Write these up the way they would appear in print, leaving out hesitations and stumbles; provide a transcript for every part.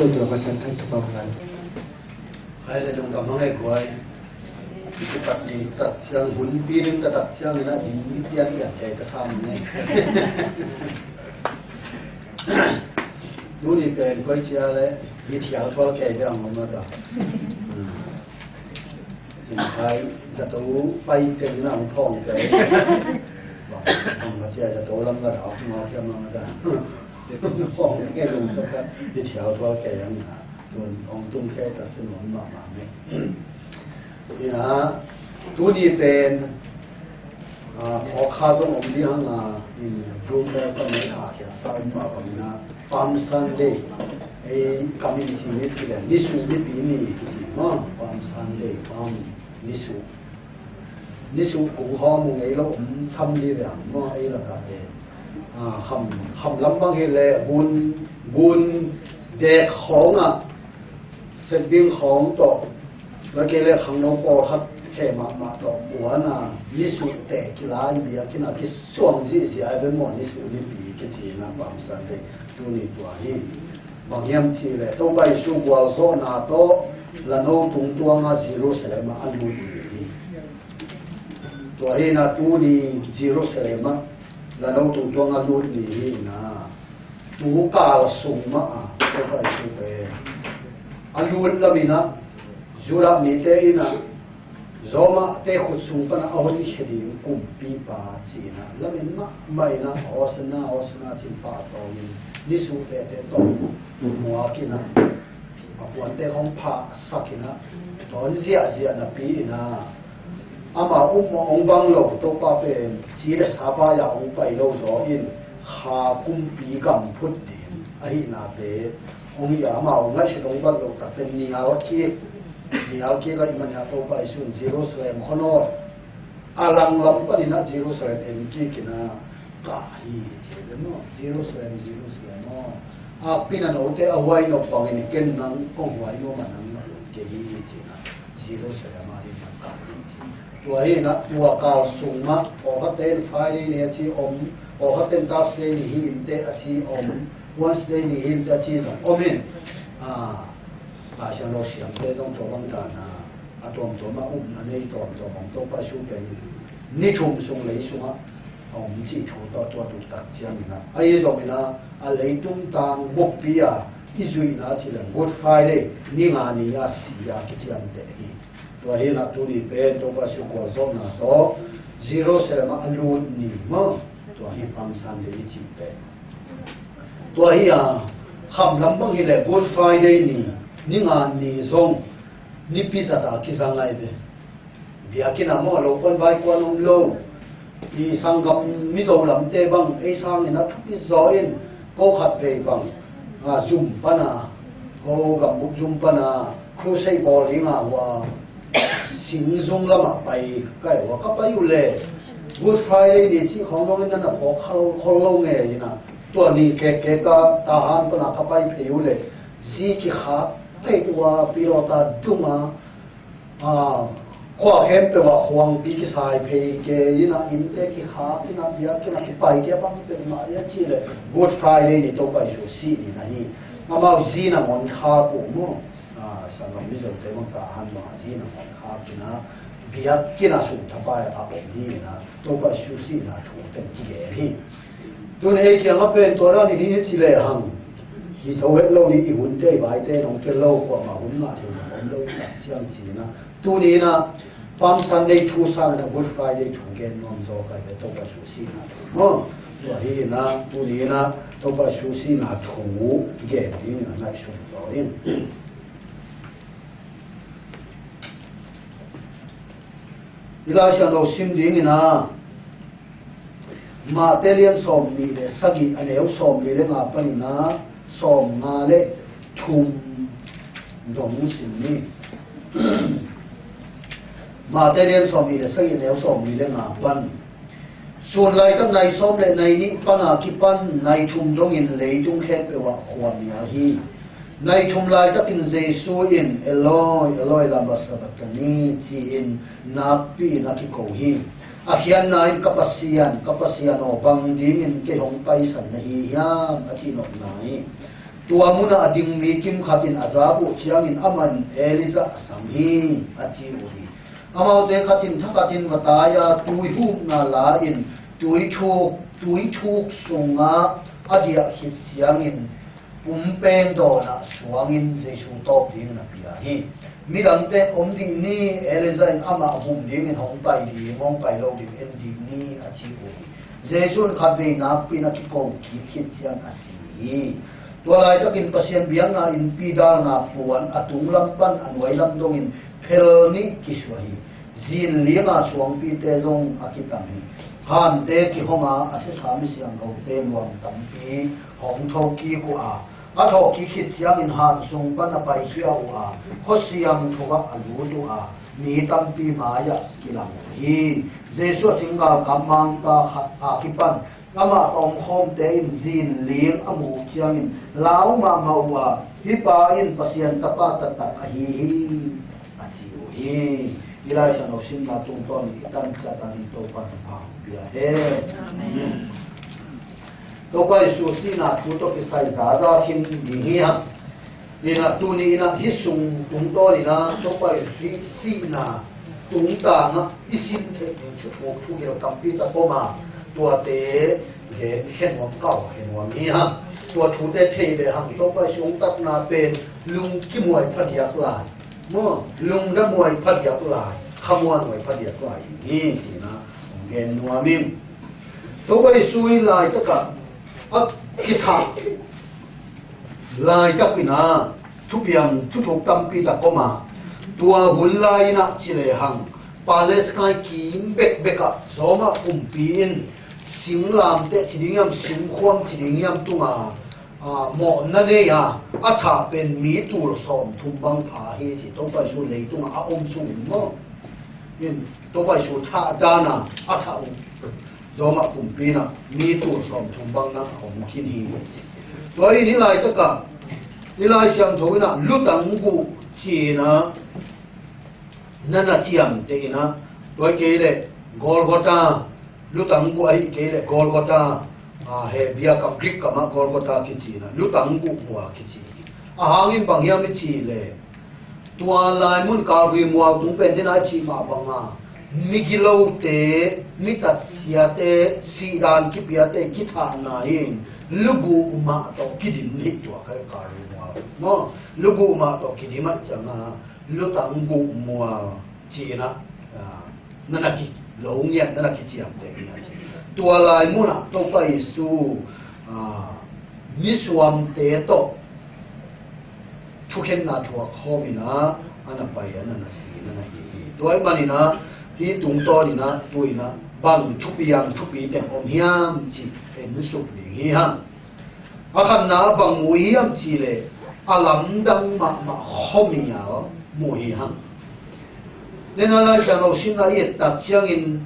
tôi được có sản thanh thực vào lần hay là dùng tầm nó này của ai thì cái tập đi tập sang huấn pi đến tập sang là đi tiền biển để ta sao nàyดูนี่เป็นก๋วยเตี๋ยวเลยมีเที่ยวทั่วแก่ยังงมาต่อสินค้าจะตู้ไปเป็นน้ำท่องแก่บอกท่องมาเที่ยวจะตู้ลำกระดาษงอเที่ยวมาได้ท่องแก่ลงสักครับมีเที่ยวทั่วแก่ยังหาตัวองตุ้งแค่ตัดถนนมาไหมนี่นะดูนี่เป็นพอข้าสมองที่ห้างอินรูปแบบก็ไม่หาแค่สายมาแบบนี้นะปั๊มซันเดย์ไอ้คำนี้ที่นี่ที่แหละนิสุนี่ปีนี้ที่มั้งปั๊มซันเดย์ปั๊มนิสุกูข้อมึงไอ้เราทำดีแบบมั้งไอ้ระดับเดย์คำลำบากเหล่บุญเด็กของเสร็จบินของต่อแล้วก็เลยขังน้องปอครับแค่มาต่อหัวนิสุแต่กีฬาเบียกินที่ส่วนที่เสียไอ้เป็นหมอนิสุนี่ปีกิจนะปั๊มซันเดย์ตัวนี้ตัวนี้บางอย่างที่เลยต้องไปสู่กวาลโซนาโตแล้วน้องตรงตัวงาซีโร่เสร็จมาอันดูดีตัวนี้นะตัวนี้ซีโร่เสร็จมาแล้วน้องตรงตัวงาลูดีนะตัวกาลส่งมาต้องไปสู่ไปอันลูดละมินะจุระมีเตอินะzoma te khut sung pana ahoni khedi kum pi pa china lamin na mai na osna chin pa to ni su te to mo akina apuan te khong pha sakina to ni zia na pi na ama ong bang lo to pa pe chi da sa pa ya ong pai lo zo in kha kum pi gam phut din ahi na te ong ya ma ong la shi dong ban lo ta ten ni a wa ki niเอาเกี่ยวกับมันเอาไปส่วนซีโร่สแลมขนออาลังลำปนินะซีโร่สแลมเอ็มกี่กินะกาฮีเจเดมซีโร่สแลมปีนั้นเอาแต่เอาไว้นกฟังเองเก่งนังกงไว้โนมันนังเกี่ยจีนะซีโร่สแลมมาดีมันกาฮีตัวนี้นะตัวกาลสุงมาออกเต้นไฟเนี่ยที่อมออกเต้นทัสเดนี่หินเตะที่อมวันสเดนี่หินเตะที่อมมินอา像เราเสียงเต้ต้องตัวบางตานะตัวมานั่นเองตัวของตัวไปสู้เป็นนี่ชุมทรงเลยสุมาผมจีชูตัวตุตัดเชียงนะไอ้ตรงนี้นะอะไรตุ้งตังบุกปีอีจุยนะที่เรื่อง Good Friday นี่งานนี้สีกิจกรรมเด็กนี่ตัวเห็นนะตัวนี้เป็นตัวไปสู้กับโซนนะตัวzero เสร็จมาอันรู้นี่มั้งตัวเห็นปั๊มซันเดย์จีเป็นตัวเห็นคำลำบากเห็นเลย Good Friday นี่งานนี่ทรงนี่พิษตาคิสังไงเด้เบียกินน้ำมันเราคนไปกวนลงอีสังกับมิโซลำเตบังไอ้สังนี่นะทุกที่ซอยนก็ขัดเวบังจุ่มปนาก็กับบุกจุ่มปนาครูใช้บอลลิงว่าสิงซุงละมาไปใกล้ว่าก็ไปอยู่เลยกูไฟนี่ที่ของตรงนั้นนะพอเขาลงเองนะตัวนี้แกก็ทหารปนาก็ไปเที่ยวเลยซีกิขาไอ้ตัวปีโรตาดุมาข้อเห็นแต่ว่าห่วงปีกิสายเพย์เกยินะอินเตกิขากินะเดียกินะกิไปเดียบังเป็นมาเดียจีเลย Good Friday นี่ต้องไปสู่ซีนี่นะนี่มาจีนะมันขาปุ๊บมั้งสังกัดมิโซเตมันตาหันมาจีนะมันขากินะเบียกินะสุดท้ายอาเป็นนี่นะต้องไปสู่ซีนะถูกเต็มที่เลยตัวนี้เกี่ยวกับเป็นตัวเรานี่ที่จีเลยหังที่เขาเห็นเรานี่อีหุ่นเต้ใบเต้น้องเต้เรากว่ามาหุ่นมาถึงผมเราตัดเชียงจีนะตัวนี้นะปั๊มซันเดย์ทูซังนะGood Fridayทูเกนนอมโซกันไปตัวไปชูซีนะตัวนี้นะตัวนี้นะตัวไปชูซีนะทูเกนที่นี่นะชูตัวเองอีลาเชียงเราซิมดิ้งนะมาเตเลียนสอมนี่เลยสกิอันเดียวสอมนี่เลยมาปนินะสอมมาเลยชุมดงสินี่มาเตเรียนสอมนี่เลยสกิอันเดียวสอมนี่เลยมาปันส่วนไรตั้งในสอมเลยในนี้ปัญหาคิปันในชุมดงอินเลยดุงแค่ไปว่าขวานยาฮีในชุมไรตั้งอินเจสูอินเอลอยลำบากสับกันนี่จีอินนักปีนักกิโกฮีakhyan na in kapasiyan o bang din ke hong pai san na hiyam ati nok nai tua muna ading mi kim khatin azabu chiangin aman eliza samhi achi uri amau te khatin thakatin wataya tui hu na la in tui thuk sunga adia khit chiangin pumpeng do na suangin jesu top ding na pia hi mirang te omdi ni eliza in ama hum ding in hong pai di mong pai lo ding en di ni achi uri jesu khabe na pina ki ko ki khit chiang asi tualai takin pasien bianga in pidal na puan atung lampan anwai lamdong in phelni kiswahi zin lianga suang pi te zong akitami han te ki honga ase sami siang go te luang tampi hong tho ki ku a tho ki khit chiang in han sung pan pai hiau a hosiang thoga alu tu a ni tampi maya kilang hi jesu tingal kamang pa akipan ama tong khom te in zin ling amu chiang in lau ma mawa hi pa in pasien tapa tatak hi achi hi ilai san osin na tung ton itan chatan to pa pa bia he to pa su si na thu to ki sai za za khin ni hiya ni na tu ni na hi sung tung to ni na to pa si na tung ta na isin the chu ko thu ge kam pi ta ko ma tua te hiện ngọc cầu hiện ngọc mi ha tua thủ te thề để hàng to pa xuống tắc na pen lung ki muai phát yak lại mo lung da muai phát yak lại khamwan muai phát yak lại ni ti na gen nuam min to pa sui lai ta ka ak ki tha lai ta pina thu piang thu thok tam pi ta ko ma tua hun lai na chi le hang Palestine kim bek beka zoma kumpin sim lam te chidingyam sim khwam chidingyam tunga mo na ne ya atha pen mi tur som thumbang pha hi ti to pa su le tunga a om sung mo in to pa su tha jana atha zoma kumpina mi tur som thumbang na om khin hi toi ni lai ta ka ni lai siam thoina lutang gu chi na nana chiam te na toi ke le Golgotha lutang gu ai ke le Golgotha he bia kam klik kama Golgotha ki chi na lutang gu muwa ki chi a hangin bang yam chi le tua lai mun ka ri muwa tung pen den a chi ma banga migilo te mitat sia te si dan ki pia te ki tha na in lugu ma to ki din ni tua ka ka ri muwa mo lugu ma to ki di ma changa lutang gu muwa chi na nanaki lo ngiat nanaki chiam te ni tua lai muna to pai su ni suam te to thuken na thua khomina ana pai ana na si na hi toy manina hi tung to ni na tuina bang thupiang thupi te om hiam chi en sup ni hi ha akhan na bang wiam chi le alam dang ma khomia mu hi ha nên là chẳng đâu xin là yết đặc chiang in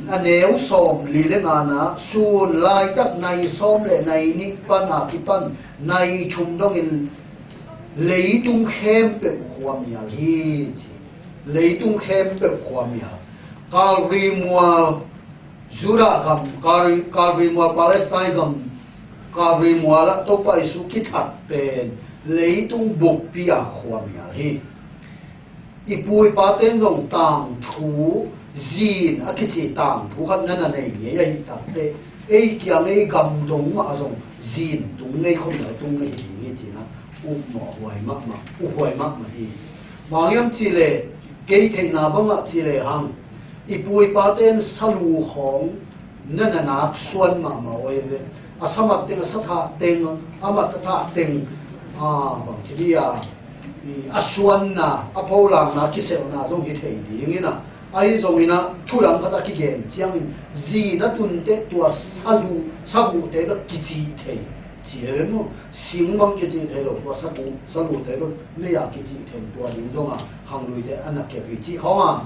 anh nếu xóm lì lên na xuân lai đặc này xóm lệ này ní pan à cái pan này chúng đông in lấy tung khem bệ khoa mía hi lấy tung khem bệ khoa mía Calvary mua Judah gam Calvary mua Palestine gam Calvary mua là tôi phải su kít hạt bền lấy tung bục bia khoa mía hi ipui paten long tang thu zin akichi tang thu khat nana nei ye ai takte ei kiam ei gam dong ma zong zin tung nei khom na tung nei ni chi na mo huai ma huai ma hi mangyam chi le ke the na banga chi le hang ipui paten salu khong nana na suan ma oi le asamat teng satha teng amat tha teng bang chi ya asuan na apolang na kisel na zong hi thei ding ina ai zong ina thuram kata ki gen chiang in zi na tun te tua sabu te ba ki chi thei chiel mo sing bang ki chi thei lo tua sabu te ba me ya ki chi thei tua ding zong a hang lui te anak ke pi chi khong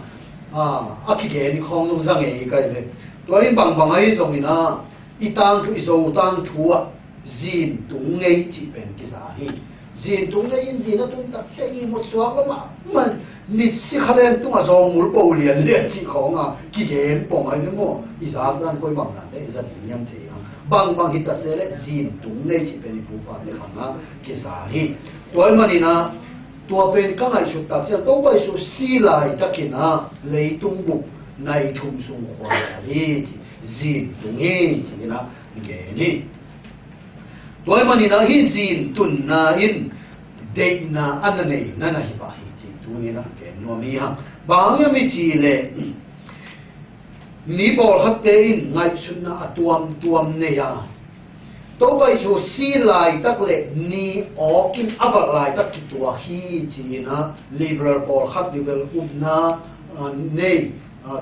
a ki gen khong nong zang e kai le tua in bang ai zong ina itang thu izo tang thu a zin tung ngei chi pen ki sa hi zin tung na in zin na tung tak cái một số lắm mà nít xí khá lên tung à dòng mũi bầu liền chỉ có ngà kỳ game bông ai cái mò Isaac đang coi bằng này để dân nhâm thế bằng hita sẽ lại zin tung này chỉ bên phụ pa để khang cái啥hi tuổi mà đi na tua bên các ngài sụt tạc sẽ đâu phải số xí lại tất cả na lấy tung bục này chung sung hoa đi zin tung hi chỉ na cái này tuổi mà đi na hi zin tun na in đây na anh này na hi ba hi chỉ tu ni na cái nó mi hang bao nhiêu mi chỉ lệ ni bol hat te in ngai sun na tuam ne ya to bai so si lai tak le ni o kim ava lai tak ki tua hi chi na liberal bol hat level na nei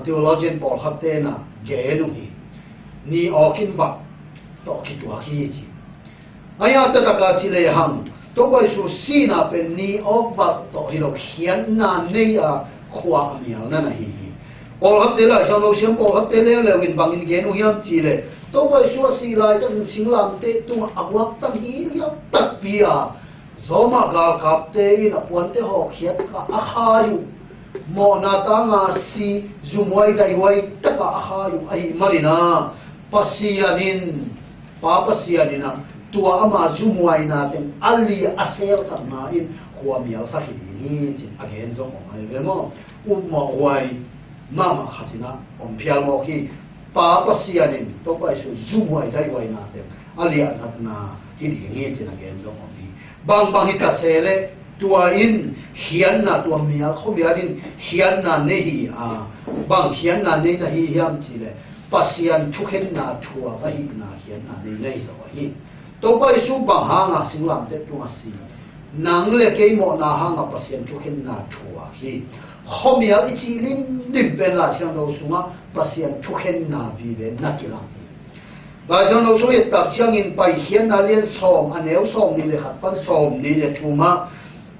theologian bol hat te na ge nu ni o kim va to ki tua hi chi aya ta ka chi le hang to bai so si na pen ni o va to hi lo hian na nei a khwa miao na na hi bol hấp tế lại sau lâu xem bol hấp tế leo leo in bằng in kiến hiếm chỉ lệ tôi phải xóa xì lại cho mình sinh làm tế tung ác quắc tăng hiếm đặc biệt do mà gal cặp tế in apun tế họ khiết cả akhayu mo na ta nga si zumway dai way tất cả akhayu ay marina pasianin papasianin tua ama zumway natin ali asel sa na in huamial sa hini tin again zo mo ay mo way mama khatina pial mo ki pa pasianin to pa su zumwai dai wai na te alia na hi nge chena gen zo mo ni bang hita sele tua in hian na tua mial khomiarin hian na ne hi bang hian na ne na hi hiam chi le pasian chukhen na thua ka hi na hian na ne nei zo hi to pa su bang hanga singlam te tu asi nang le ke mo na hanga pasian chukhen na thua hi khomial ichi lim ben la siang lo sunga pasien chukhen na vi ve na kila la siang lo so yet tak siang in pai hian na lien som aneu som ni le khat pan som ni le thuma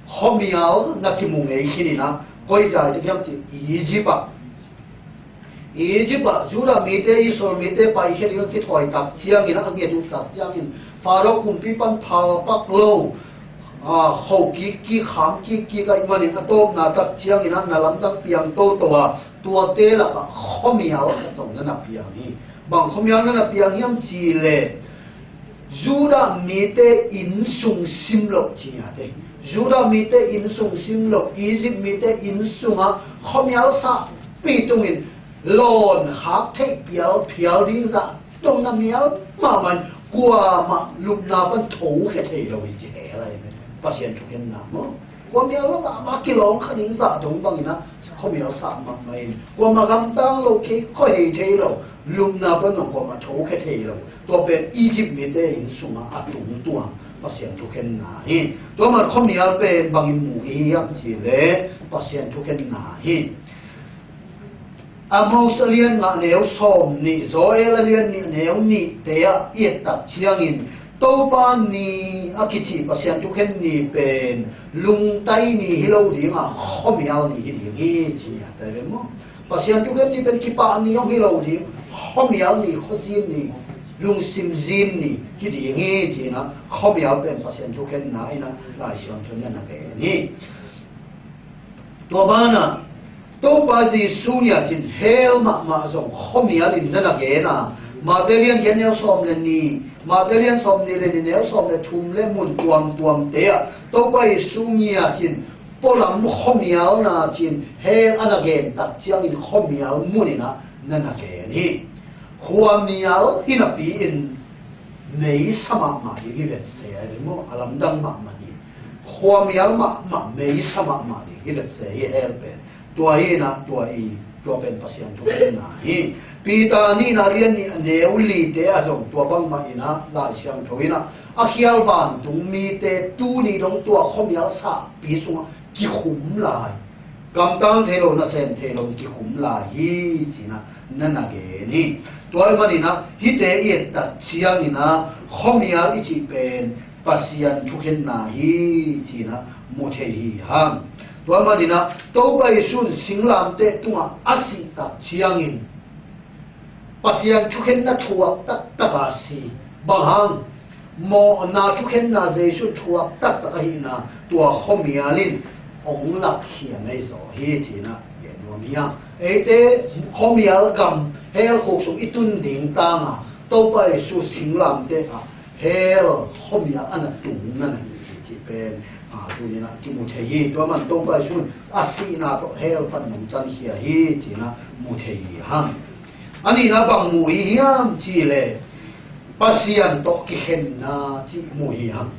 khomial na ki mu ngei hini na koi da ji kyam ti Egypt jura mi te isol mi te pai hian yo ki thoi tak siang in a nge du tak siang in faro kum pi pan phal pak lo hậu ki khám ki cái mà nên tôm na tập chiang ina na lam tak piang to tua te là ka khomiao tong na piang ni bang khomiao na piang hiam chi le juda mi te in sung sim lo chi ya te juda mi te in sung sim lo Egypt mi te in sung khomiao sa pi tung in lon khak thei piao ding za tong na miao ma man qua ma lum na ban thou ke thei lo ji he lai pasien chukhen na mo kwa miao lo ma kilong khaning za dong bang ina kho miao sa ma mai kwa ma gam tang lo ke kho hei thei lo lum na ban no kwa ma thou ke thei lo to ben Egypt mi te in suma atung tuang pasien chukhen na hi to ma kho miao ben bang in mu hi yam chi le pasien chukhen na hi Australian nga neo som ni Zoelalian ni neo ni te a yet tak chiang in to pa ni akichi pasien chukhen ni pen lung tai ni hilo ding khomiao ni hi chi ya ta mo pasien chukhen ni pen ki pa ni yong hilo ding khomiao ni khozin ni lung sim zin ni ki ding hi chi na khomiao pen pasien chukhen na ina la siang chon na ke ni to ba na to ba ji sunya chin hel ma zong khomiao in na ge na Madelian genel som le ni Madelian som ni le ni nel som le thum le mun tuam te to bai sumia chin polam khomiao na chin he anagen tak chiang in khomiao munina nana ge ni khomiao hina pi in nei sama ma yi le se ai mo alam dang ma ni khomiao ma nei sama ma yi le se ye helpe to ai na to ai tua pen pasien tu na hi pita ni na rian ni neuli te a jong tua bang ma ina la siang thoina a khial van tung mi te tu ni dong tua khomial sa pi sunga ki khum lai kam tang thelo na sen thelo ki khum lai hi china nana ge ni toy ma ni na hi te yet ta chiang ni na khomial ichi pen pasien thuken na hi china mu the hi ham toy ma ni na to bai sun singlam te tunga asi ta chiang in pasien thuken na thua ta ka si bahang mo na thu khen na Jesu chuak tak tak hi na tua khomialin ong lak hian ei zo hi china ye no mia ete khomial gam hel khok sung itun ding ta nga to pai su singlam te a hel khomial ana tung na na chi pen a tu ni na ti mu the yi to man to pai su asi na to hel pan mong chan hi hi china mu the yi han ani na bang mu hiam chi le pasian to ki hen na chi mu hiam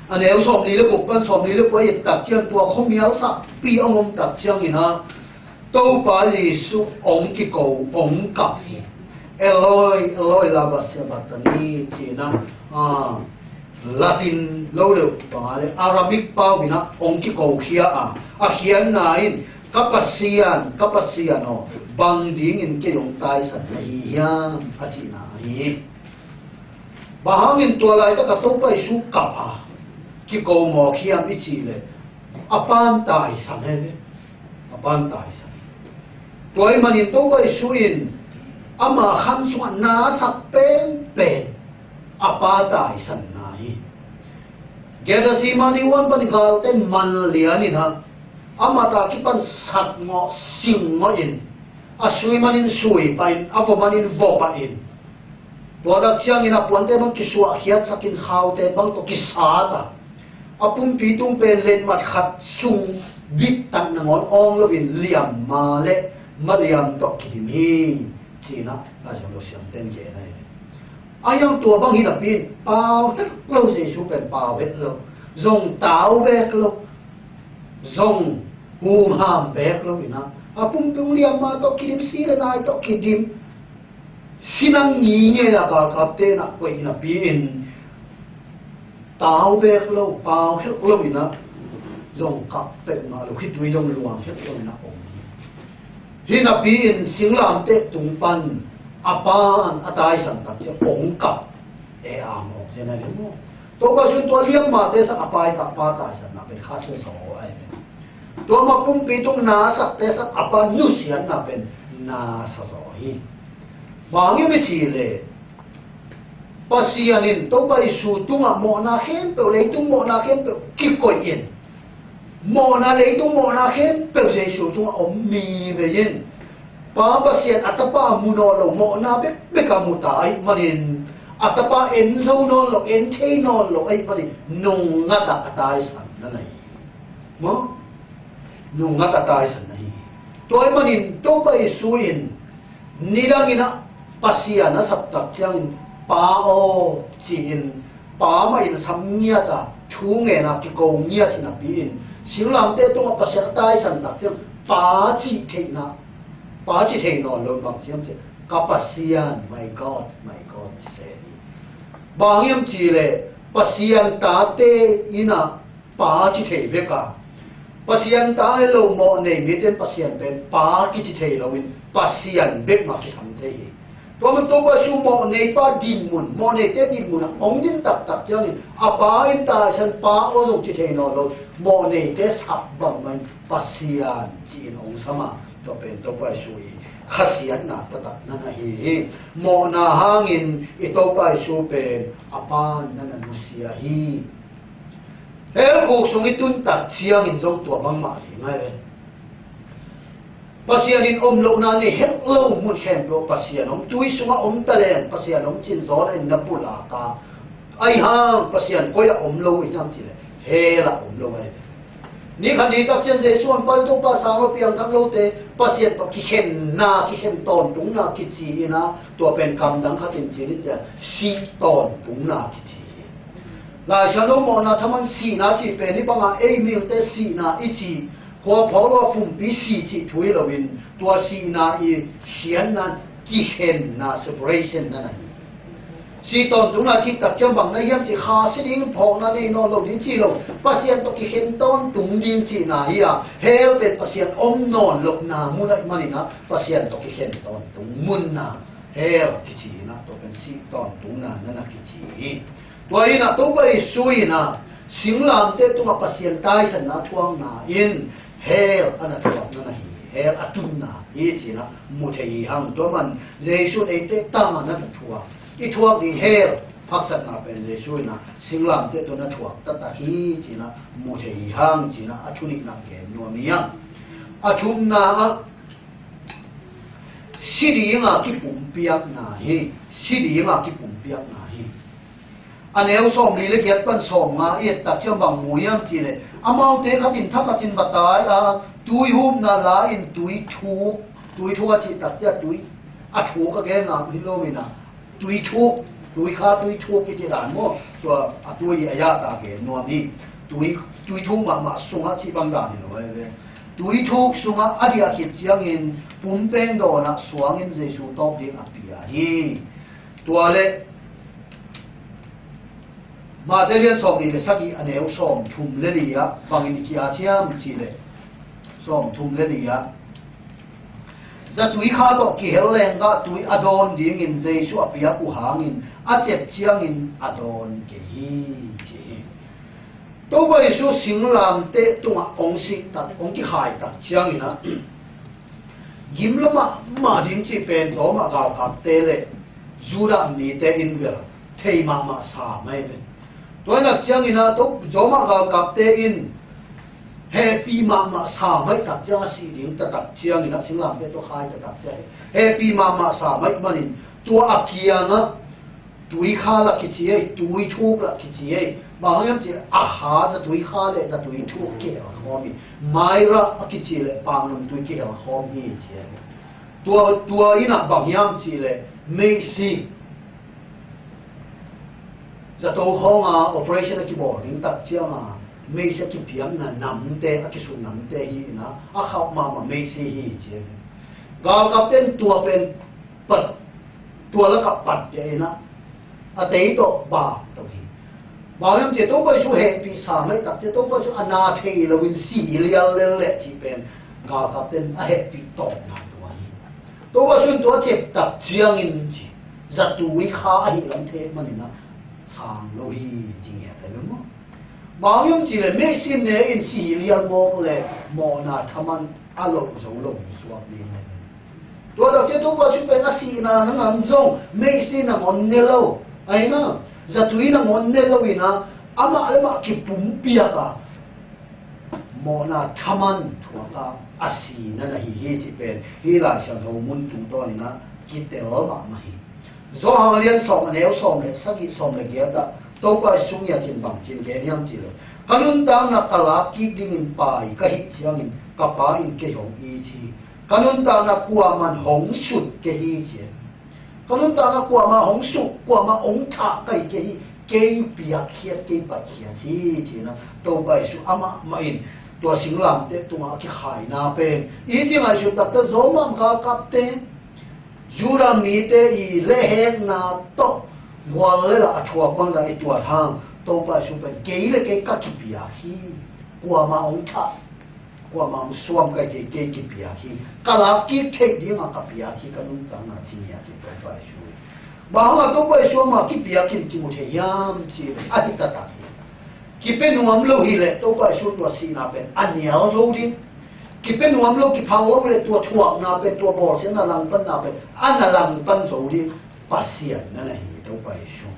anh em xóm lý lực cục ban xóm lý lực quay tập chân tua không nhớ sắc pi ông tập chân gì na đâu phải là su ông cái cầu ông cặp hi Eloi là bác sĩ bác tani chỉ na Latin lâu được bằng là Arabic bao vì na ông cái cầu kia hiền này kapasian nó bằng tiếng in cái dùng tài sản này hiam chỉ này bà hàng in tua lại tất cả đâu phải su cặp cái câu mò khiam ít chỉเลยapan tài sản hay đấy apan tài sản tuổi mà nhìn tôi vậy suy ama khăn suy na sắc pen apa tài sản này cái đó gì mà đi quan bên gal tên man liền đi ha ama ta cái ban sát ngọ sinh ngọ in suy mà nhìn suy pain apo mà nhìn vô pain tuổi đó chiang in apuan tên bằng cái suy hiat sakin hao tên bằng to cái sát apun pitung pen len mat khat sung bit tan na ngon ong lo in liam ma le mariam to kidim hi china la jong lo siam ten ge nai ayang tua bang hi da pin pau het lo se su pen pau het lo zong tau bek lo zong hum ham bek lo ina apun tu liam ma to kidim si le nai to kidim sinang ni nge la ka kap te na ko ina pin tao bek lâu bao hết lâu gì nữa dùng cặp tệ mà lúc khi tôi dùng luồng hết lâu nè ông khi nào biến sinh làm tệ tung pan apan atai san tập cho ông cặp e am học thế này đúng không tôi bao nhiêu tôi liêm mà thế sao apai tập ba tai san nạp bên khá sơ sổ ấy tôi mà cũng bị tung na sắc thế sao apan nhu xiên nạp bên na sơ sổ hi bao nhiêu mấy chỉ lệ pasianin to bai su tunga mo na khem pe le tung mo na khem pe ki koi yin mo na le tung mo na khem pe se su tunga om mi ve yin pa pasian atapa mu no lo mo na be ka mu tai manin atapa en zo no lo en the no lo ai manin nung nga ta tai san na nai mo nung nga ta tai san nai to ai manin to bai su yin nirangina pasiana sap tak chang pa o chin pa ma in sam nia ta thu nge na ki ko nia thi na pi in siu lam te to pa se tai san tak te pa chi the no lo bang chiam che kapasian my god se ni bang yam chi le pasian ta te ina pa chi the be ka pasian ta lo mo ne mi ten pasian pen pa ki chi the lo in pasian be ma ki sam te hiตัวมันตัวว่าชูโมในป้าดินมุนโมในเตดินมุนองดินตักเจ้านี่อาป้าอินตาฉันป้าโอสุจิเทนอโลโมในเตสับบังมันปัสยานจีนองสมาตัวเป็นตัวว่าชูอีขัสยันนาตตักนั่นฮีโมนาหางินอีตัวว่าชูเป็นอาป้านั่นมุสยาฮีเฮ้ยหกสงอิตุนตักเชียงอินจงตัวบังมาดีไหมpasianin lo na ni het lo mun khem pro pasian tui sunga talen pasian chin zor en na pula ka ai ha pasian ko ya lo i nam ti le he la lo ai ni khan ni tak chen je suan pal to pa sang lo piang thak lo te pasian to ki khen ton tung na ki chi na to pen kam dang kha tin chi ni ja si ton tung na ki chi la sha lo mo na thaman si na chi pe ni ba nga ei mi te si na i chi hoa pháo lo phum pi si chi thui lo win tua si na i hian na ki hen na separation na nai si ton tung na chi tak cham bang na yam chi kha si ding phok na nei no lo din chi lo pasien to ki hen ton tung ding chi na hi a hel pe pasien non lo na mu na mani na pasien to ki hen ton tung mun na hel ki chi na to pen si ton tung na na ki chi tua i na to bai sui na sing lam te tung a pasien tai san na thuang na in hell ana thuak na hi hell atun na hi chi na mu thei hang to man jesu ei te ta ma na thuak i thuak di hell พักสักนาเป็นเจสุนะสิงลำเตตัวนั้นถั่วตัดตะฮีจีนะมุเทียหังจีนะอาชุนินักเกนนัวเมียอาชุมนาสิริงาคิปุ่มเปียกนาฮีสิริงาคิปุ่มเปียกนาฮีอันเอวส่งลีเล็กยัดปันส่งมาเอ็ดตักเชื่อมบังมวยมจีเลยอามาเตะขัดินทักขัดินบัดตายตุยหุบนาลาอินตุยชูที่ตักเจ้าตุยอาชูก็แกงามฮิโลมินะตุยชูข้าตุยชูกิจดานโมตัวตุยอายาตาเกนนัวนี้ตุยชูมาสุงะที่บังดานี่เลยเว้ยตุยชูสุงะอดีตคิดเจียงอินปุ่มเป็นโดนะสวงอินเจสูตอบเดียงอภิยาฮีตัวเล็กมาเรียนสอบนี่เลยสักทีอันเอวสอบทุ่มเลนียะบางอินกิอาเทียมจีเลยสอบทุ่มเลนียะจะตุยข้าก็เกี่ยวแรงก็ตุยอดอนดิ่งอินเจชัวเปียกุหางินอาเจ็บเจียงอินอดอนเกี่ยจีตัวไปสู้สิงลามเตะตัวองค์ตัดองค์ที่หายตัดเจียงอินนะยิ้มละมาดิ่งจีเป็นสมากากับเตะเลยจูดามีเตะอินเวลเทมาสาไม่เป็นตัวนักเจียงอินนะตัวสมากากับเตะอินเฮปีมาสาไม่ตัดเจียงสีดิ่งตัดเจียงอินนะสิงลามเตะตัวหายตัดเจียงเฮปีมาสาไม่มันอินตัวอักเกียนะตุยข้าละคิดเย่ตุยทุกละคิดเย่บางอย่างที่อาหารจะตุยข้าเลยจะตุยทุกเกี่ยวข้อมีไม่ละคิดเย่เลยบางอย่างตุยเกี่ยวข้อมีเช่ตัวอินะบางอย่างที่เลยไม่สิจะตัวห้องoperation ที่บอกลิงตัดเชี่ยวไม่ใช่ที่เพียงน่ะน้ำเตะที่สูงน้ำเตะฮีนะเข้ามาไม่ใช่ฮีเช่กาวกับเต้นตัวเป็นปัดตัวแล้วกับปัดเจนะเตะตัวบาตัวฮีบางอย่างที่ตัวไปช่วยปีศาจไม่ตัดที่ตัวไปช่วยอนาเทลวินสีเลียเละที่เป็นกาวกับเต้นปีตอกนะตัวฮีตัวไปช่วยตัวเจ็บตัดเจียงอินจีจะตุยข้าฮีลำเทมันนี่นะสางโลหีจริงๆแต่ไม่มั้งบางอย่างที่เลยไม่สิ้นเนี่ยอินสีเลียมองเลยมองน่ะทำมันอารมณ์สูงลงสวบดีไงตัวเราจะต้องว่าชุดเป็นอาศีนะนั่งอันทรงไม่สิ้นนะมันเนลล์ไอ้นะจะตุยนะมันเนลล์วินะอามาอะไรมาคิดปุ่มเปียกมองน่ะทำมันทั่วกับอาศีนั่นน่ะฮีที่เป็นฮีลาเชียงทงมุนตุตัวนี่นะคิดแต่ละมาฮีสองเรียนสองแนวสองเลยสักกี่สองเลยเกี่ยวกับตัวไปสุ่งยากินบางจินแกนี่ยังจีเลยกันนุ่นตามนักตลาดกิดิ่งอินไปก็หิเชียงอินกับป้าอินเกี่ยวอีทีกันนุ่นตามนักกัวมันหงสุดเกี่ยเจียกันนุ่นตามนักกัวมันหงสุดกัวมันองค์ท่าก็เกี่ยเกี่ยเปียกเขียดเกี่ยปัดเขียดทีนะตัวไปสุ่งอามาอินตัวสิงหลังเตะตัวมาที่ขายนาเป็นอีที่มาสุ่งตัดตัวโจมันกับเตะยูรามีเตอีเล่เหงนาโตวันเลยละชัวบังได้ตัวทางโตไปสุเป็นเกย์เลยเกย์กัดกิบยาฮีกว่ามาองค์ท่ากว่ามาสวมกับเกย์กิบยาฮีกะลากิเทดีมากับยาฮีกันนุ่งต่างนาที่นี่ที่โตไปสุบางวันโตไปสุมากิบยาฮีที่มุเทียมที่อาทิตย์ตะกี้กิเป็นนวมโลหิเลยโตไปสุตัวสีนาเป็นอันเนียวโลหิกิเป็นนวมโลกิพาวเลยตัวถ่วงนาเป็นตัวบอลเสียงลังปันนาเป็นอันนัลังปันโซดิปัสเซียนนั่นแหละตัวไปช่วง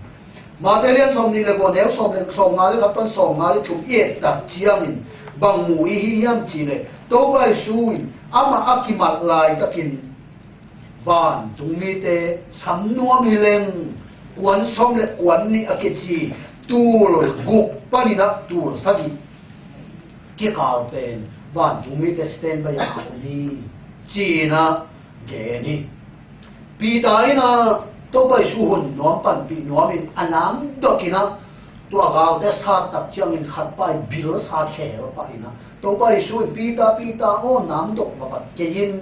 มาเรียนสมนี่เลยก่อนแล้วสมเลยสมมาเลยครับปันสมมาเลยชุบเอ็ดตัดเชียงอินบางหมู่อีฮิยามจีเลยตัวไปช่วยอามาอักขิมัดลายตะกินบ้านตรงนี้เตะสำนวนมีเล่งกวนสมเลยกวนนี่อักขิจีตัวเลยกุกปานินะตัวสักิกี่ข่าวเป็นบ้านตรงนี้เตะสเตนไปอย่างนี้จีนะเกนี่ปีตายนะตัวไปสู้หุ่นน้อมปั่นปีน้อมอินอันนั้นดอกกินะตัวกาวเดสฮาตักเชียงอินขัดไปบิลสฮาแขวไปนะตัวไปสู้ปีตาโอ้น้ำดอกมาปัดเกยิน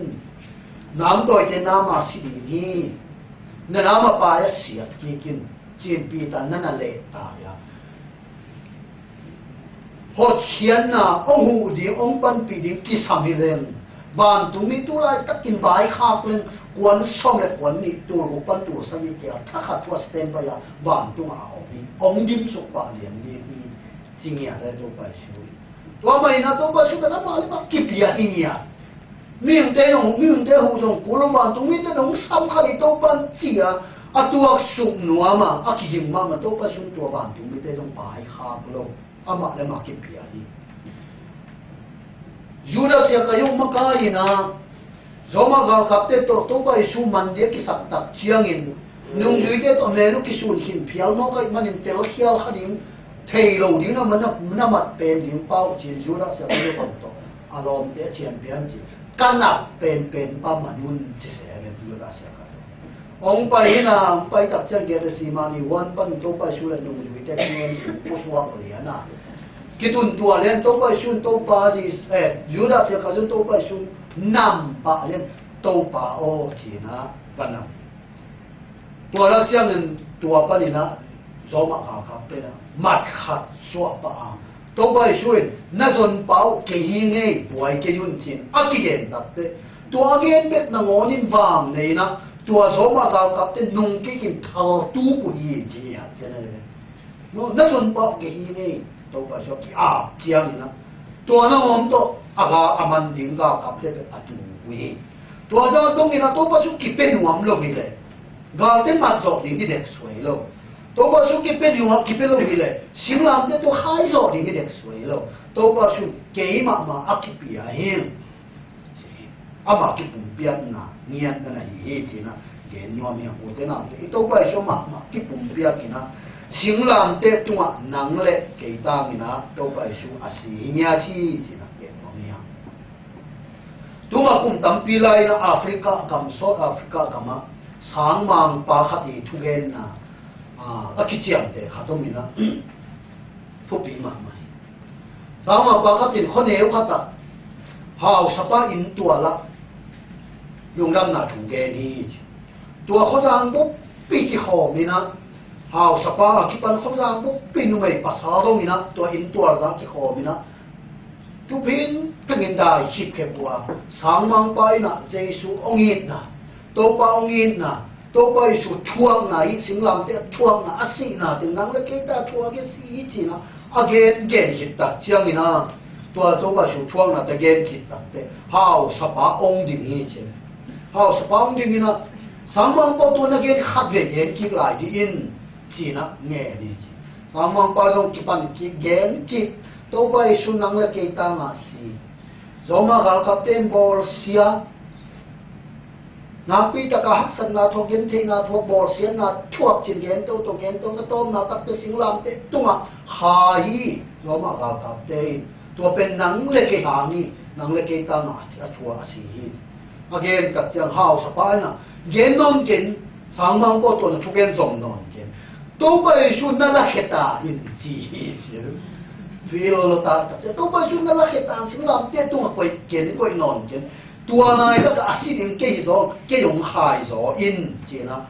น้ำดอยเจน้ำมาสิดีนี่นั่นน้ำมาปลายเสียกินจีนปีตานั่นเละตายพอเชียนนะองหูดีองปันปีดีกิสามิเลนบ้านตรงนี้ตัวไรตะกินใบข้าวเลยกวนส่งเลยกวนนี่ตัวรูปันตัวสังเกตถ้าขัดตัวสเตนไปอ่ะบ้านตัวเอานี่องดิมสุกบ้านเลี้ยงดีจริงอย่างไรตัวไปช่วยตัวไม่นะตัวไปช่วยกันนะมาเลยมากิบยาอินยามีอย่างเดียวหูจงกุลวันตรงนี้แต่หนุ่มซ้ำขัดตัวบ้านเจีย atuak suk nuama akiging mama to pa sun to ban tu mi te jong pai kha lo ama le ma ki pia ni Judas ya kayong makaina zoma ga kapte to pa isu mande ki sak tak chiangin nung juite to melu ki sun hin phial no kai manin tel khial khadim thei lo ding na mana mat pen ding pau chin Judas ya kayong pam to alom te chian pian ji kanap pen pa manun chi se le Judas ya ka ong pai na pai tak cha ge de si mani wan pan to pa su la nung juite pian su pu suwa ko ya na kitun tua len to pa sun to pa ji Judas ya ka jun to pa sun nam pa len to pa o ti na vanam tua la siang en tua pa ni na zo ma ka ka pe na mat khat so pa to pa sun na zon pau ke hi nge buai ke yun chin a ki gen dat te tua gen bet na ngonin wang nei na tua zo ma ka ka te nung ki kim thal tu ku yi ji ya chen ne no na zon pau ke hi nge to pa so ki a chiang ni na tua na om to aga aman ding ga kap te atu wi tua da dong ni na to pa su ki pen nuam lo mi le ga te ma zo ding ni dek suai lo to pa su ki pen nuam ki pen lo mi le sim lam te to hai zo ding ni dek suai lo to pa su ke ma a ki pi a hin ama ki pum pia na nian na hi ti na ge nuam ya o te na te to pa su ma ki pum pia ki na sim lam te tua nang le ke ta ni na to pa su a si nya chi ti na Tuma kum tampi lai na Afrika kam South Africa kama sang mang pa khati thugen na akichiam te khatomina phupi ma mai sang mang pa khati khoneu khata hau sapa in tua la yung lam na thugen hi tua khojang bu pi ki kho mina hau sapa kipan khojang bu pi nu mai pasado mina tua in tua za ki kho mina tu pin pengin dai chip ke bua sang mang pai na jesu ongin na to pa ongin na to pa isu chuang na i singlam te chuang na asi na ting nang le ke ta chuang ke si chi na again gen chit ta chiang ina to pa isu chuang na te gen chit ta te how sapa ong ding hi che how sapa ong ding ina sang mang pa to na gen khat ve gen ki lai di in chi na nge ni chi sang mang pa dong ki pan ki gen ki to pa isu nang le ke ta nga si zoma gal kapten bor sia na pi ta ka haksan na tho gen the na tho bor sia na thuak chin gen to gen to na tom na tak te singlam te tunga ha hi zoma gal kapten to pen nang le ke ha ni nang le ke ta na a thua a si hi again kat yang hau sa pa na gen non gen sang mang po to na thu gen zom non gen to pa isu na la kheta in ji feel lo ta to pa su na la kheta sing lam te tu ko ken ko non ken tua nai da asi ding ke zo ke yong hai zo in ji na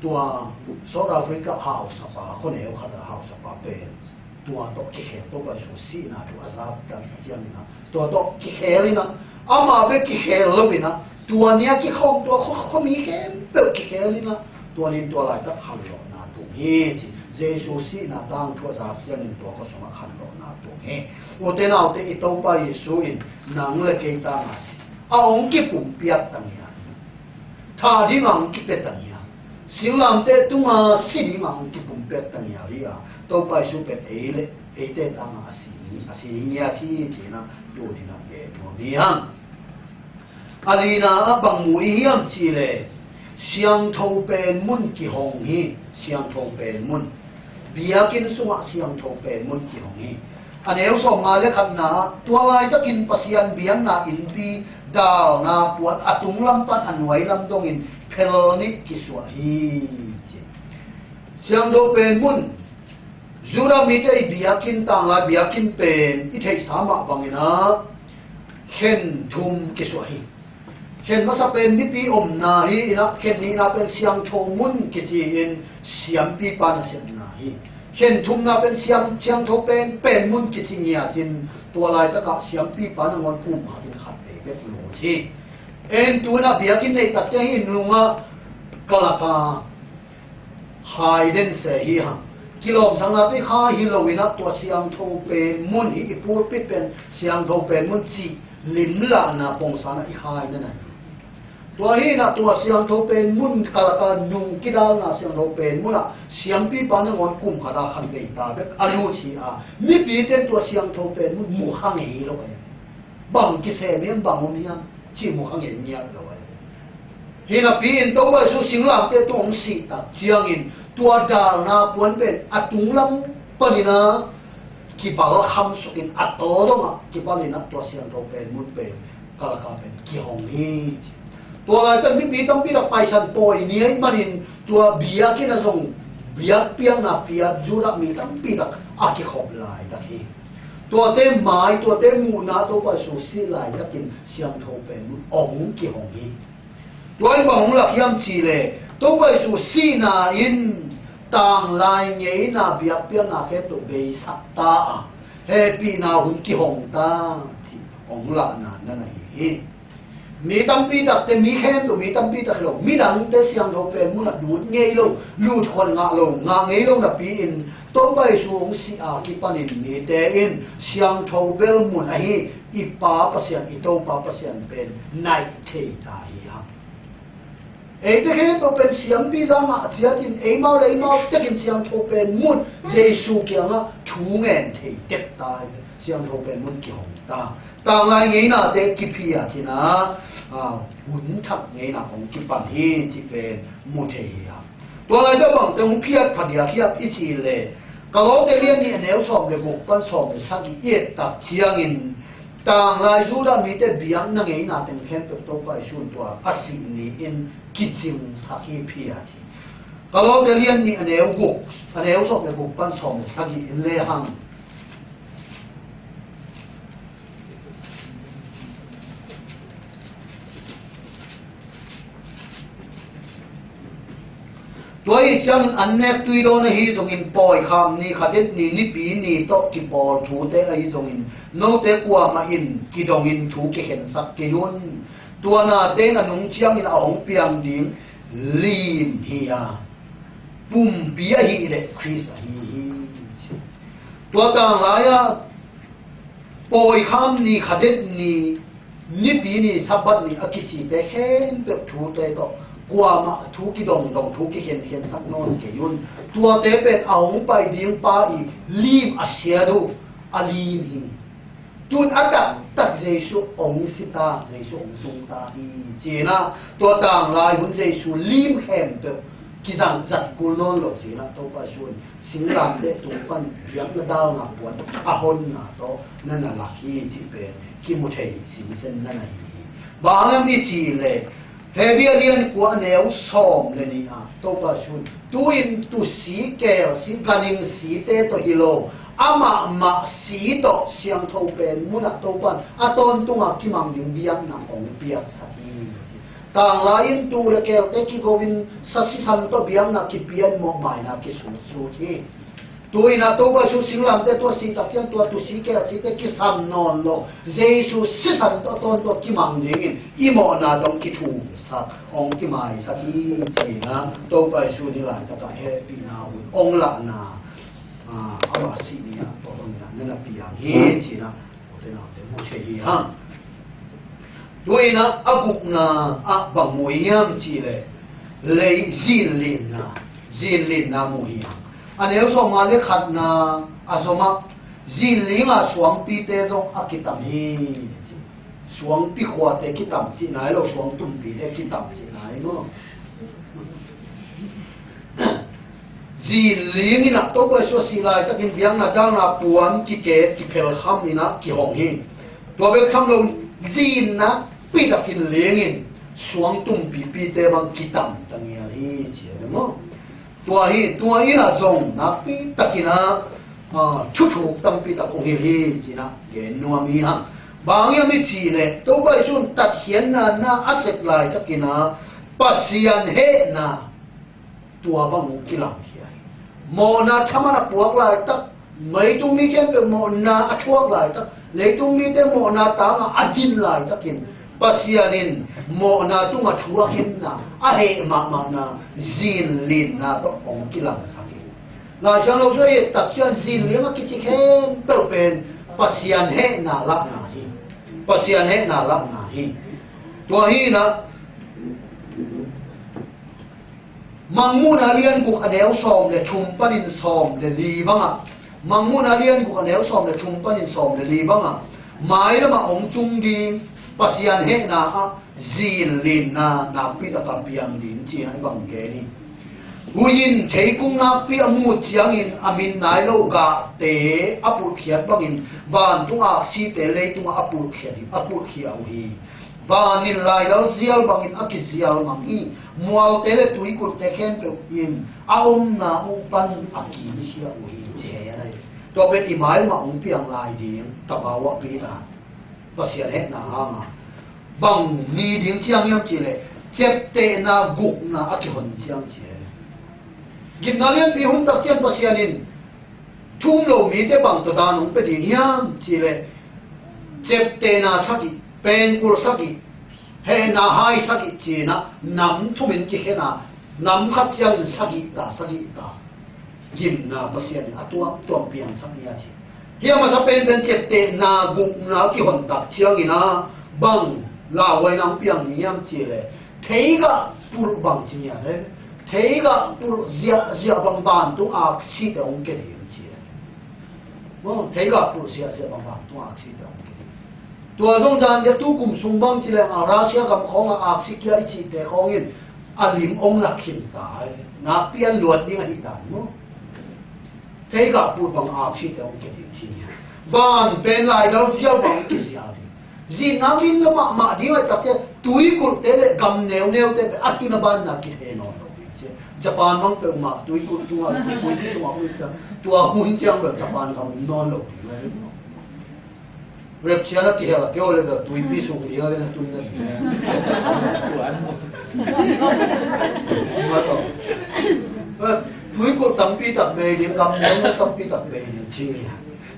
tua South Africa house pa ko ne o khada house pa pe tua to ki he to pa su si na tu azab ka ya na to ki he na ama be ki he lo na tua nia ki khom to kho mi ke pe ki he na tua ni tua la ta kham lo na tu hi ji Jesu si na tang chua sa siang to ko soma khan lo na to he o te na o te i to pa Yesu in nang le ke ta ma si a ong ki pum piat tang ya tha di mang ki pe tang ya sing lam te tu ma si di mang ki pum piat tang ya ri a to pa Yesu pe e te ta ma si nya thi ti na do di na ke to di hang alina bang mu i hiam chi le siang thau pen mun ki hong hi siang thau pen mun biakin sunga siang thau pen mun ki hong hi aneu so ma le khat na tua lai takin pasian biang na in pi dal na puat atung lam pan anwai lam dong in phel ni ki swa hi siang thau pen mun zura mi te biakin tang la biakin pen i thei sama bangina khen thum ki swa hi khen masa pen ni pi om na hi ina khen ni na pen siang thau mun ki ti in siam pi pa na siam na hi khen thum na pen siam thau pen mun ki ti nia tin tua lai ta ka siam pi pa na ngon kum ha tin khat ve ve lo chi en tu na biakin nei tak che hi nunga kala ka hai den se hi ha kilom sang na te kha hi lo ina tua siang thau pen mun hi pur pi pen siang thau pen mun chi lim la na pong sa na i hai na na ตัวฮีนะตัวเสียงโทเป็นมุนกาลกานุงกิดานะเสียงโทเป็นมุนอะเสียงปีปานงอนกุมขดาขันเกตาเบกอายุชีอามีปีเต็มตัวเสียงโทเป็นมุนหมู่ข้างเหี้ยเราไปบังกิเสมียมบังอมียมชีหมู่ข้างเหี้ยเนี่ยเราไปฮีนะปีอินตัวไปสู่สิงหลังเตตัวองสีตัดเชียงอินตัวดาลนาปวนเป็นอัตุงลำปนินะกีบาลคำสุกินอัตโตดงอ่ะกีบาลินะตัวเสียงโทเป็นมุนเป็นกาลกาเป็นกี่ห้องนี้ตัวอะไรเป็นมีปีต้องปีละไปสันปอยเนี่ยมันอินตัวเบียกินส่งเบียเปียงนะเปียจูรักมีตั้งปีละอากิขอบลายตะกี้ตัวเต็มไม้ตัวเต็มมูนาตัวไปสู่สีลายตะกินเสียงโทเป็นมุนองกี่ห้องนี้ตัวไอ้บ่องหลักยำจีเลยตัวไปสู่สีนาอินต่างลายเงี้ยนาเบียเปียงนาแค่ตัวเบยสักตาเฮปีนาหุ่นกี่ห้องตาที่องหลักนั้นนั่นเองมีตั้งปีตักแต่มีแค่ตัวมีตั้งปีตักหลงมีดังแต่เสียงโทเป็นมุนดูดเงี้ยลงลูดคนงาลงงาเงี้ยลงดับปีอินตัวไปสู่องสีอากิปันินมีแต่อินเสียงโทเบลมุนไออีป้าประเสียนอีโตป้าประเสียนเป็นในเทตาฮีฮะเด็กเห็นตัวเป็นเสียงปีจังอ่ะเสียจินเอมาเลยมาจะกินเสียงโทเป็นมุนเยซูเกียงอ่ะชูเงินเทเด็กตายเสียงโทเป็นมุนเกี่ยวตาต่างไงเงี้ยนะเด็กกิพีอ่ะที่นะหุ่นทักเงี้ยนะของกิปันฮีที่เป็นมุเทียตัวอะไรจะบอกแต่ผมเพียรพัดยาเพียรอีทีเลยก็เราได้เรียนนี่แนวสอบเลยบุกปั้นสอบเลยสักเอ็ดตักเชียงอินต่างรายจูดามีแต่เบียงนั่งเงี้ยนะเป็นแค่ตัวไปชุนตัวอาศินีอินกิจิงสักเพียรทีก็เราได้เรียนนี่แนวบุกแนวสอบเลยบุกปั้นสอบเลยสักอินเลยหังตัวอีจังอันเนกตุยโดนฮีจงอินปอยคำนี้ขัดนี้นิปีนี้โตกิปอลถูเตไอจงอินโนเตกัวมาอินกิดงอินถูกเห็นสักกิยุนตัวนาเตนนุงเชียงอินองเปียงดิ่งลีมฮียาปุ่มเปียฮีเดคริสฮีตัวต่างหลายปอยคำนี้ขัดนี้นิปีนี้สับบัดนี้อคิจิเปเห็นเปิดถูเตโตกว่ามาทุกิดงทุกิเห็นสักนอนเกยุนตัวเตเป็ดเอาไปดิ้งป้าอีลีมอาเซียดูอาลีมฮีจุนอัตตัดเจสุองสิตาเจสุองตุงตาฮีเจนะตัวต่างลายหุ่นเจสุลีมแฮมเตกิจังจัดกุลนอนหลอกเจนะตัวปัจจุบันสิงลามเตตุปันเพียงกระดาวนับวันอาหอนนะตัวนั่นน่ะลักฮีที่เป็นกิมุเทสิงเซนนั่นน่ะฮีบางอย่างมีจีเลยเฮเบียเรียนกว่าแนวซ้อมเลยนี่ตัวปัจจุบันตัวอินตัวสีแก้วสีกันิงสีเตตัวฮิโลอามาสีโตเสียงโทเป็นมุนักตัวปันตอนตัวกิมังดิงเบียงนังองเบียกสักทีต่างลายตัวเกี่ยวกับกิโกวินสัสสิสันตัวเบียงนักกิเบียนมองไม่นักกิสุสุทีตัวอินตัวปัจจุบันสิงลำเตตัวสีตะเกียงตัวสีแก้วสีเตกิสันนอนโลเจสุสิสันตัวตอนตัวกิมังดิงอีโมนาดงกิทูสักองกิมายสักทีเจนะตัวปัจจุบันนี่หลายตะกะเฮปีนาหุ่นองละนาอาว่าสิเนี่ยตัวตรงนั้นนั่นละเปียงเฮจีนะโอเตนะเตมุเชฮีฮังด้วยนะอาบุกนะบังมวยยามจีเลยจีนลินนะมวยยามอันนี้สมัยเล็กขัดนะสมัยจีนลินสวงปีเตจงกิตามฮีสวงปีขวดเตกิตามจีไหนเราสวงตุ้มปีเตกิตามจีไหนเนาะจีลีนี่นะตัวไปชัวสีลายตะกินเบียงนะจ้างนะปวนกิเกตกิเพลคำนี่นะกิหงฮีตัวเป็นคำลงจีนนะปีตะกินเลี้ยงินสวงตุ้มปีเตบังกิตัมตั้งเงี้ยฮีเจ้ามั้งตัวฮีนะจงนะปีตะกินนะชุดตั้งปีตะคงฮีจีนะเกณฑ์นัวมีฮะบางอย่างไม่จีเลยตัวไปชวนตัดเขียนนะอาเซกลายตะกินนะปัสยันเฮนะตัวบังกิลังเฮียโมนาทำมันปวกลายตักไม่ต้องมีแค่เป็นโมนาอัชวกลายตักเลยต้องมีแต่โมนาต่างอัจินลายตักินปัสยานินโมนาต้องอัชวกินนะเฮมานาจีนลินนะต้ององกิลังสักินลายฉันเราช่วยตักฉันจีนลินมาคิดแค่เติมเป็นปัสยานเฮนาลักนาฮีปัสยานเฮนาลักนาฮีตัวฮีนะ mangmun alian guk aneu som le chumpanin som le libanga mangmun alian guk aneu som le chumpanin som le libanga mai lama ong chung ding pasian he na a zin lin na pi da piang din chi hai bang ke ni huin thei kung na pi amu chiang in amin nai lo ga te apul khiat bangin van tunga si te le tunga apul khiau hi vanin lai dal zial bangin akisial mangi mual tele tui kur te khen pe in aom na upan akini hia ui che lai to be imail ma ong piang lai ding tabawa pi da pasian he na hama bang ni ding chiang yam chi le chet te na guk na akihon chiang che gin nalian pi hun tak chiang pasianin thum lo mi te bang to da nong pe ding hiam chi le chet te na saki pen kul saki he na hai saki chi na nam thumin chi he na nam khat chiang saki da gin na pasian atua to piang saknia chi hiam ma sa pen chet te na guk na ki hon tak chiang ina bang la wai nang piang ni yam chi le thei ga pur bang chi ya le thei ga pur zia bang ban tu ak si de ong ke ni chi mo thei ga pur zia bang ban tu ak si de ong keตัวตรงจานจะตู้กลุ่มสุงบังจีแรงอาราเซียกับของอาสิกยาอิจิแต่ของอินอลิมองหลักขินตายนักเปียนหลวดนี่ไงที่ด่านมั้งเทกับพูดบังอาสิแต่องเกดิที่นี่บ้านเป็นลายเราเสียบังที่เสียดีจีนักวินละมาดีไว้ตักเจตุยกุลเตะกำเนียวเตะอัตุนบ้านนักกินเอนอนญี่ปุ่นมังเตอมาตุยกุลตัวตุยที่ตัวหุ่นจังแบบญี่ปุ่นกำนอนหลบดีเลยเรียบเชียร์ที่เหรอเกี่ยวเลยกับตุยปีสุกดีอะไรนั่นตุยนั่นมาต่อตุยกุตั้งปีตักเบย์ดีกำเนิดตั้งปีตักเบย์ดีจริงเนี่ย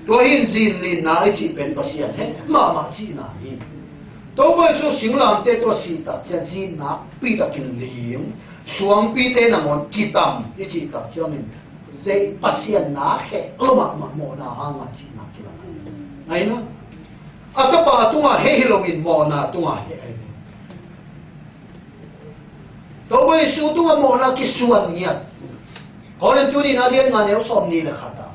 ตัวหินจีนลินน่าไอจีเป็นภาษาเฮ้มาจีน่าหินตัวไปสู่สิงหลามเตตัวสีตักจะจีนน่าปีตักกินเลี้ยงสวงปีเตน่ะมันกีตัมไอจีตักเจ้านี่เจ้ภาษาน่าเฮ้มาโมนาหางจีน่ากินอะไรไงนะอาตปาตัวเฮฮิโลวินโมนาตัวเฮตัวไปสู่ตัวโมนากิส่วนเนี่ยคนนั้นตัวนี้นาเรียนงานเอวสมนี่เลยค่ะตา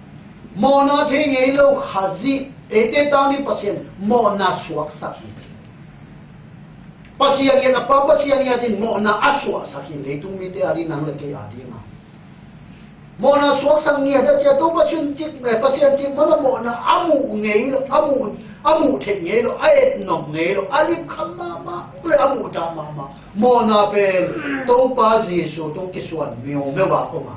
โมนาเทงเอโลขาซิเอเตตานี่ภาษาโมนาสวกสักทีภาษาเนี่ยนะภาษาเนี่ยที่โมนาอสวกสักทีเลยตุ้มีเตอารีนังเล็กอาดีมาโมนาสวกสักเนี่ยจะตัวภาษาจิตภาษาจิตมันโมนาอามูเงยโลอามูเทงเงยโลไอ้หนุ่มเงยโลอาลิคำมาเลยอามูดามาโมนาเป็นตัวภาษาสูตัวกิส่วนมีโอเมวะก็มา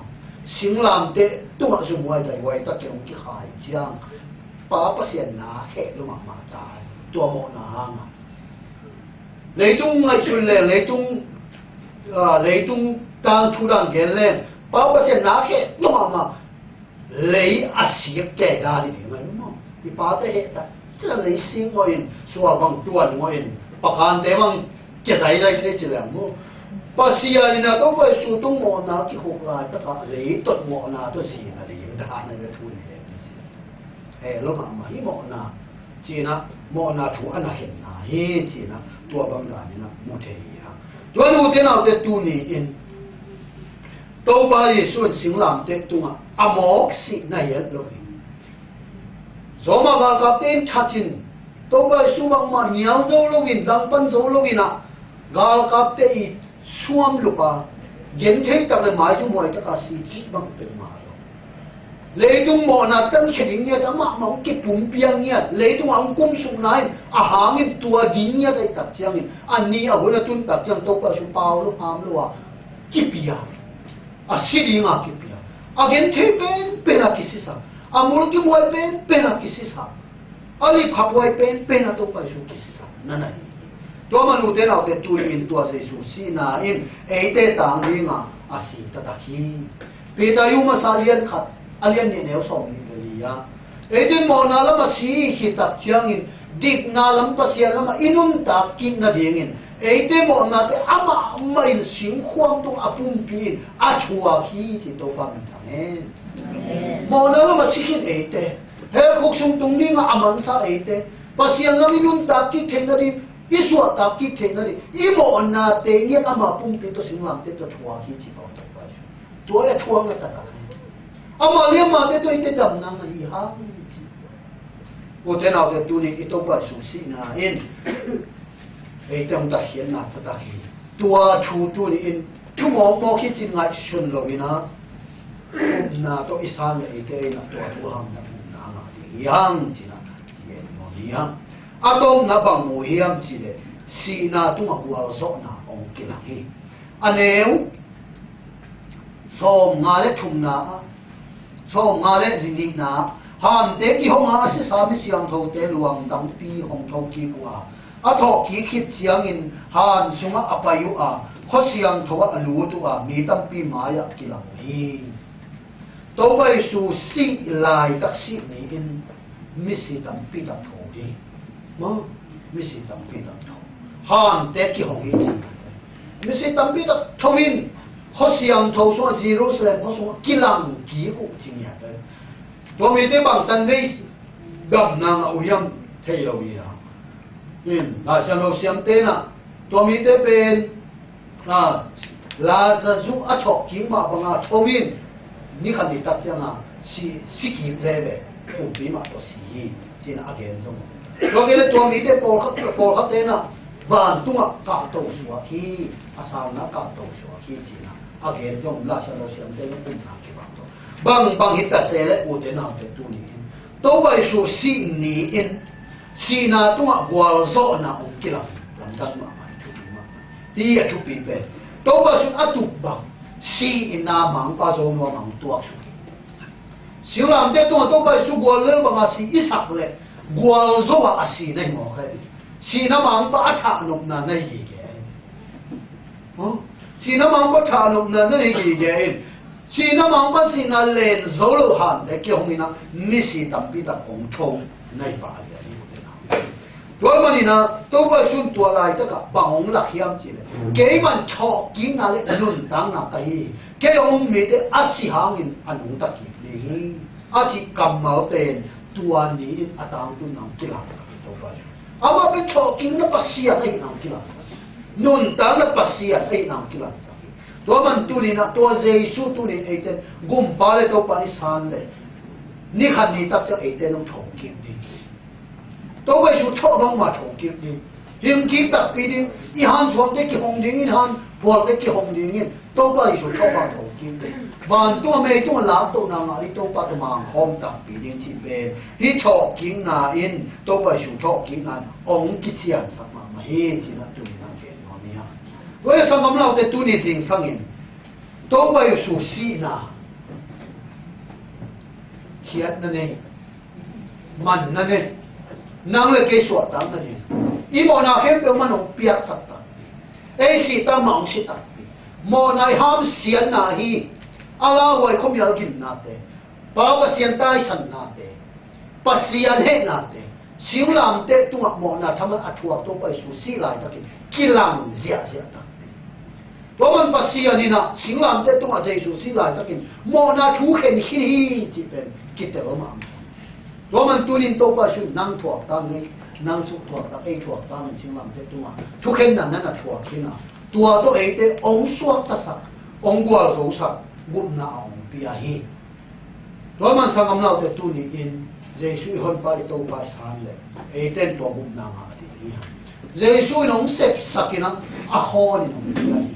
สิงลามเตตัวสมุยใจไว้ตะเกียงที่หายจังป้าภาษาหนาแค่ลงมาตายตัวโมนาหางเลยตุ้งไงสุดเลยตุ้งตางทุรังเกลเล่นป้าภาษาหนาแค่ลงมาเลยอาศัยแก่ได้ดีไหมมั้งที่ป้าเตะเหตุจะเลยสิ่งว่าอินส่วนบางตัวนึงว่าอินประการเตะบางเกี่ยใจได้แค่เฉลี่ยมั้งภาษาเนี่ยนะต้องไปสู่ตรงโมนาที่หกลายตะกะเลยตัดโมนาตัวสี่อะไรอย่างด้านนั้นก็ทุนเฮ้ลงมาฮิโมนาจีนะโมนาถูอันนั้นเห็นนะเฮ้จีนะตัวบางด้านนี่นะมุเทียตัวนู้นเท่านั้นตัวนี้อินตัวไปส่วนสิงหลามเตตัวอโมกสินายเล่สมการกับเต้นชัดจินตัวไปสู่บางมันเหนียวโจโลวินดังปันโจโลวินะกาลกับเต้ช่วงลูกอ่ะเย็นเท่ตั้งแต่หมายจุ่มวยตั้งแต่สี่จีบังเป็นมาแล้วเลยตรงหมอนัดตั้งเฉลี่ยเนี่ยตั้งมาเอาเก็บปุ่มเปียงเนี่ยเลยตรงเอากุ้งสุกนายอาหารเนี่ยตัวดินเนี่ยได้ตักเชียงเนี่ยอันนี้เอาไว้ตุนตักเชียงตัวไปสู่เปล่าลูกพามลูกอ่ะกี่ปีอ่ะสิริงอ่ะกี่ปีอ่ะเย็นเท่เป็นอะไรสิสักมูลกี่มวยเป็นอะไรสิสักอะไรขับไว้เป็นอะไรตัวไปสู่กี่สิสักนั่นไงตัวมนุษย์เราเด็ดตัวอินตัวเสียสูสีน่ะอินเอเตต่างนี่ง่ะอาศัยตะตะคีปีตายุมาสาเลียนขัดอาเลียนเนี่ยแนวสองนี่เลยอ่ะเอเดนมอนาลมาสีขีตักเชียงอินดิกนาลำปัสยาลมาอินุนตักกินนาเดียงอินเอเดมอนาเตอามาไม่อินสิงควงตรงอาปุ่มปีนอาชัวคีที่ตัวฟังทางเองมอนาลมาสีขีเอเตเฮคุกซุงตรงนี้ง่ะอามันซาเอเตปัสยาลมาอินุนตักกินเทนาดีอีส่วนตักกิเทนนี่อีโมนาเตเนี่ยอามาปุ่มเป็นตัวสิงหลังเตตัวชัวที่จีบเอาตัวไป ตัวทวงเลยตัดเอามาเลี้ยงมาแต่ตัวไอ้ดำน้ำอีห้างโอ้แต่เราแต่ตัวนี้ไอ้ตัวใบสุสีน่ะเอ็นไอ้ตัวตะเขียนน่ะตะเขียนตัวชูตัวนี้เอ็นชั่วโมงคิดจริงไงชนเลยนะน่ะตัวอีสานเลยไอ้ตัวน่ะตัวทวงน่ะน่ะยังจีน่ะเย็นโมยังอาตงน่ะบางโมยังจีเลยสีน่ะตัวกัวโซน่ะองกิลังฮีอันเนี้ยส่งงานเล็กชุ่มน่ะส่งงานเล็กลิน่ะฮันเด็กที่ห้องอาศัยสามีเสียงโทเตลวงดังปีห้องโทกีกว่าอาทอกีคิดเสียงอินฮันสุงอาปายุอาเขาเสียงโทอาลูตัวมีตั้งปีมายากิลังฮีตัวไปสู่สีลายตักสีนี้อินมิสิตั้งปีตักโทดีมั้งมิสิตั้งปีตักโทฮันเด็กที่ห้องนี้จริงมิสิตั้งปีตักโทวินเขาเสียงโทส่วนซีโร่เซนเขาส่วนกิลังกีกุจริงอย่างเดียวตัวมีแต่บางตันไม่ดำนางเอายังเที่ยวอย่างนี้ลาเซนเราเสียงเต้นอ่ะตัวมีแต่เป็นลาซาซุอัชกิมาบังอาชวินนี่ขันติตัดยังอ่ะสิกิเลเวปุ่มปีมาตัวสีจีน่าเกณฑ์สมตัวเกณฑ์ตัวมีแต่ปอลขัดเต้นอ่ะบ้านตัวกาโตสัวขี้อาสานะกาโตสัวขี้จีน่าอาเกณฑ์สมลาเซนเราเสียงเต้นปุ่มหนักกี่บาทตัวบางฮิตตัดเสร็จอุตนาเด็ดตัวนี้ตัวไปสู่สีนี้อินสีน่าตัวกัวโซน่าองกิลังลำดับมาไม่ทุบมาที่จะทุบปีเป็นตัวไปสู่อัตุบังสีน่ามังป้าโซนัวมังตัวสุดสิวลำเด็ดตัวไปสู่กัวเล่บังอาสีอิสักเลยกัวโซอาสีในหมอกเลยสีน่ามังป้าท่านกนั่นในยี่แก่สีน่ามังป้าท่านกนั่นในยี่แก่สีน้ำมันก็สีน่าเล่นโซโลหันแต่เกี่ยวกับนะมิสิตั้มปีตั้มองชงในป่าเลยนี่ก็ได้ตัวมันนี่นะตัวไปสุ่มตัวลายตะกับบังองหลักยามจีเลยเกี่ยมันชอบกินอะไรนุ่นตังนักไอ้เกี่ยวกับมีแต่อาศิหางินอันนุ่งตะกี้นี่อาศิกำมาเป็นตัวนี้อาตังตุนน้ำกิลังสักตัวไปอามาเป็นชอบกินนับปัสยาไอ้น้ำกิลังสักนุ่นตังนับปัสยาไอ้น้ำกิลังสักตัวมันตัวนี้นะตัวเจสุตัวนี้ไอ้เต้นกุมปาเลตัวปานิสานเลยนี่ขันนี้ตักจะไอ้เต้นต้องถงกินดิตัวไปสู่ชอบต้องมาถงกินดิยิงกินตักปีดิอีหันชวนเด็กกี่หงดิ้งอีหันพวกเด็กกี่หงดิ้งตัวไปสู่ชอบมาถงกินดิบ้านตัวไม่ตัวหลานตัวนางอะไรตัวปัตมังหอมตักปีดิที่เป็นที่ชอบกินนาอินตัวไปสู่ชอบกินนานองกิจยังสักมาเฮ้ที่นั่นตัวนี้นั่นเองวันนี้ฮะเว้ยสมมติเราแต่ตัวนี้สิ่งสังเกตตัวไปสู่สีน่ะเขียนนั่นเองมันนั่นเองนั่งเลยเกสวดตั้งนั่นเองอีโมนาเข้มเป็นมันองเปียกสักตั้งไอ้สีตั้งมังสีตั้งโมนาห้ามเสียนนาฮีอะไรไว้เขามีอะไรกินนาเตป้าก็เสียนใต้สันนาเตปัสเสียนเฮนาเตสิวลามเตตัวโมนาทำมันอัดหัวตัวไปสู่สีลายตะกินกิลังเสียตั้งตัวมันปัสเสียนี่นะสิวลามเตตัวเจสู่สีลายตะกินโมนาทุกเห็นขี้จีเป็นกิเตอร์มาตัวมันตัวนี้ตัวไปสู่นั่งถั่วตั้งนี่นั่งสุกถั่วตั้งไอ้ถั่วตั้งสิวลามเตตัวทุกเห็นนั่นน่ะถั่วขี้นะตัวตัวไอ้เตองสวดตะสักองกัวโรสักบุญนาองเปียฮีตัวมันสังคมเราเตตัวนี้อินเจสุยคนไปตัวไปสานเลยไอ้เต้นตัวบุญนามาดีเจสุยน้องเสพสักนะอาฮอนี่น้องเปียฮี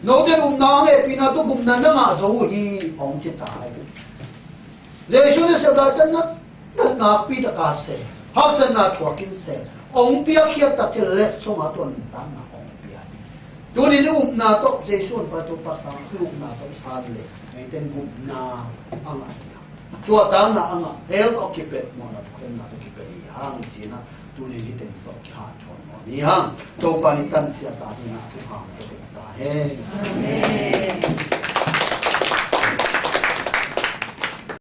น้องเต้นบุญนาเนี่ยปีน่าตัวบุญนาเนี่ยมาโซ่ฮีองจิตตายเจสุยเนี่ยเสพได้แต่นั่นนาปีตะกาเสฮักเซนาชัวกินเสองเปียฮีตัดเจเล็กส่งมาตัวนึงตั้งนะองเปียฮีตัวนี้เนี่ยอุปนาตัวเจสุยไปตัวภาษาคืออุปนาตัวสานเลยไอ้เต้นบุญนาอะไรชัวตั้งนะอ่ะเอลก็คิดเป็นมอนะทุกคนนะคิดเป็นอย่างจีนะตัวนี้ที่เต็มตัวขาดชนมอนี่ฮะตัวปานิตันเสียตาที่นะทุกห้างตัวเต็มตาเฮ้